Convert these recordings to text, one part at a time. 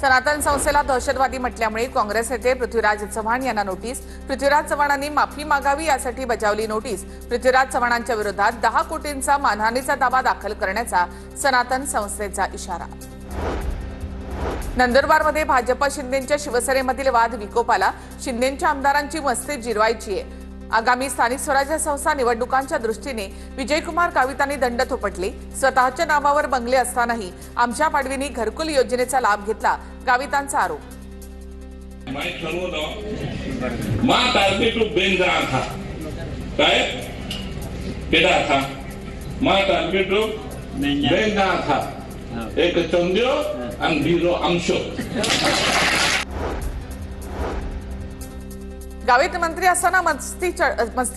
सनातन संस्थेला दहशतवादी म्हटल्यामुळे काँग्रेस नेते पृथ्वीराज चव्हाण यांना नोटीस। पृथ्वीराज चव्हाणांनी माफी मागावी यासाठी बजावली नोटीस। पृथ्वीराज चव्हाणांच्या विरोधात 10 कोटींचा मानहानीचा दावा दाखल करण्याचा सनातन संस्थेचा इशारा। नंदुरबारमध्ये भाजप शिंदेच्या शिवसेनेमधील वाद विकोपाला। शिंदेच्या आमदारांची मस्ती जिरवायची आहे। आगामी स्थानिक स्वराज्य संस्था निवडणुकांच्या दृष्टीने विजयकुमार गावितांनी दंड थोपटले। स्वतःच्या नावावर बंगले असतानाही आमच्या पाडवींनी घरकुल योजनेचा लाभ घेतला, गावितांचा आरोप। एक चंद्यो आणि बीरो अंशो। गावित मंत्री असताना मस्ती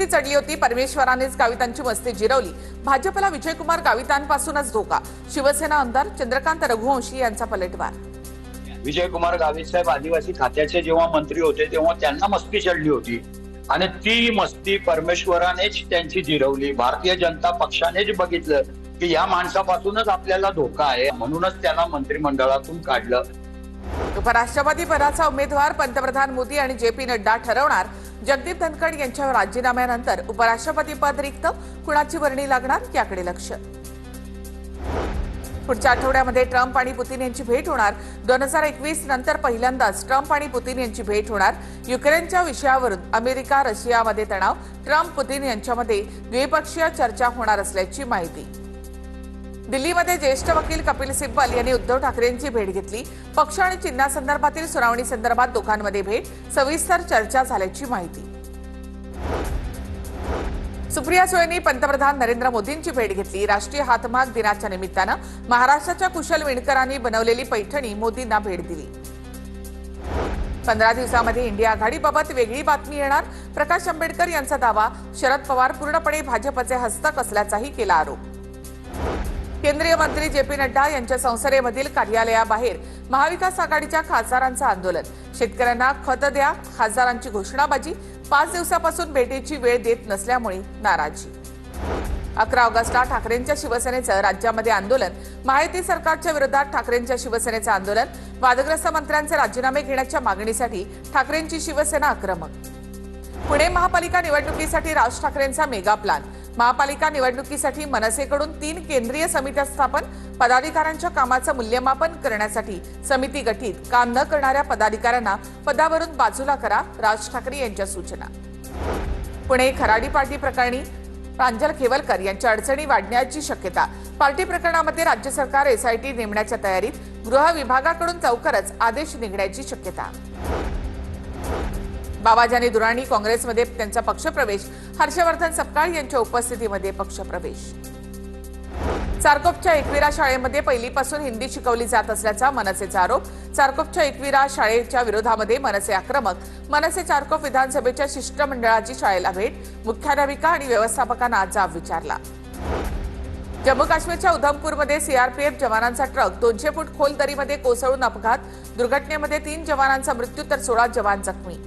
चढली होती। परमेश्वरानेच गावितांची मस्ती जिरवली। भाजपला विजयकुमार गावितांपासूनच धोका। शिवसेना आमदार चंद्रकांत रघुवंशी यांचा पलटवार। विजयकुमार गावित साहेब आदिवासी खात्याचे जेव्हा मंत्री होते तेव्हा त्यांना मस्ती चढली होती आणि ती मस्ती परमेश्वरानेच त्यांची जिरवली। भारतीय जनता पक्षानेच बघितलं की या माणसापासूनच आपल्याला धोका आहे, म्हणूनच त्यांना मंत्रिमंडळातून काढलं। उपराष्ट्रपती पदाचा उमेदवार पंतप्रधान मोदी आणि जे.पी. नड्डा ठरवणार। जगदीप धनखड यांच्या राजीनाम्यानंतर उपराष्ट्रपती पद रिक्त, कुणाची वर्णी लागणार याकडे लक्ष। पुढच्या आठवड्यामध्ये ट्रम्प आणि पुतीन यांची भेट होणार। 2021 नंतर पहिल्यांदाच ट्रम्प आणि पुतीन यांची भेट होणार। युक्रेनच्या विषयावरून अमेरिका रशियामध्ये तणाव। ट्रम्प पुतीन यांच्यामध्ये द्विपक्षीय चर्चा होणार असल्याची माहिती। दिल्लीमध्ये ज्येष्ठ वकील कपिल सिब्बल यांनी उद्धव ठाकरेंची भेट घेतली। पक्ष आणि चिन्हासंदर्भातील सुनावणी संदर्भात दोघांमध्ये भेट, सविस्तर चर्चा झाल्याची माहिती। सुप्रिया सुळेंनी पंतप्रधान नरेंद्र मोदींची भेट घेतली। राष्ट्रीय हातमाग दिनाच्या निमित्तानं महाराष्ट्राच्या कुशल विणकरांनी बनवलेली पैठणी मोदींना भेट दिली। 15 दिवसांमध्ये इंडिया आघाडीबाबत वेगळी बातमी येणार। प्रकाश आंबेडकर यांचा दावा। शरद पवार पूर्णपणे भाजपचे हस्तक असल्याचाही केला आरोप। केंद्रीय मंत्री जे.पी. नड्डा यांच्या संसदेमधील कार्यालयाबाहेर महाविकास आघाडीच्या खासदारांचं आंदोलन। शेतकऱ्यांना खत द्या, खासदारांची घोषणाबाजी। 5 दिवसापासून भेटीची वेळ देत नसल्यामुळे नाराजी। 11 ऑगस्टला ठाकरेंच्या शिवसेनेचं राज्यामध्ये आंदोलन। महायुती सरकारच्या विरोधात ठाकरेंच्या शिवसेनेचं आंदोलन। वादग्रस्त मंत्र्यांचे राजीनामे घेण्याच्या मागणीसाठी ठाकरेंची शिवसेना आक्रमक। पुणे महापालिका निवडणुकीसाठी राज ठाकरेंचा मेगा प्लॅन। महापालिका निवडणुकीसाठी मनसेकडून 3 केंद्रीय समित्या स्थापन। पदाधिकाऱ्यांच्या कामाचं मूल्यमापन करण्यासाठी समिती गठीत। काम न करणाऱ्या पदाधिकाऱ्यांना पदावरून बाजूला करा, राज ठाकरे यांच्या सूचना। पुणे खराडी पार्टी प्रकरणी प्रांजल खेवलकर यांच्या अडचणी वाढण्याची शक्यता। पार्टी प्रकरणामध्ये राज्य सरकार एसआयटी नेमण्याच्या तयारीत। गृह विभागाकडून लवकरच आदेश निघण्याची शक्यता। बाबाजानी दुराणी काँग्रेसमध्ये त्यांचा पक्षप्रवेश। हर्षवर्धन सपकाळ यांच्या उपस्थितीमध्ये पक्षप्रवेश। चारकोपच्या एकविरा शाळेमध्ये पहिलीपासून हिंदी शिकवली जात असल्याचा मनसेचा आरोप। चारकोपच्या एकविरा शाळेच्या विरोधामध्ये मनसे आक्रमक। मनसे चारकोप विधानसभेच्या शिष्टमंडळाची शाळेला भेट। मुख्याध्यापिका आणि व्यवस्थापकांना जाब विचारला। जम्मू काश्मीरच्या उधमपूरमध्ये सीआरपीएफ जवानांचा ट्रक 200 फूट खोल दरीमध्ये कोसळून अपघात। दुर्घटनेमध्ये 3 जवानांचा मृत्यू तर 16 जवान जखमी।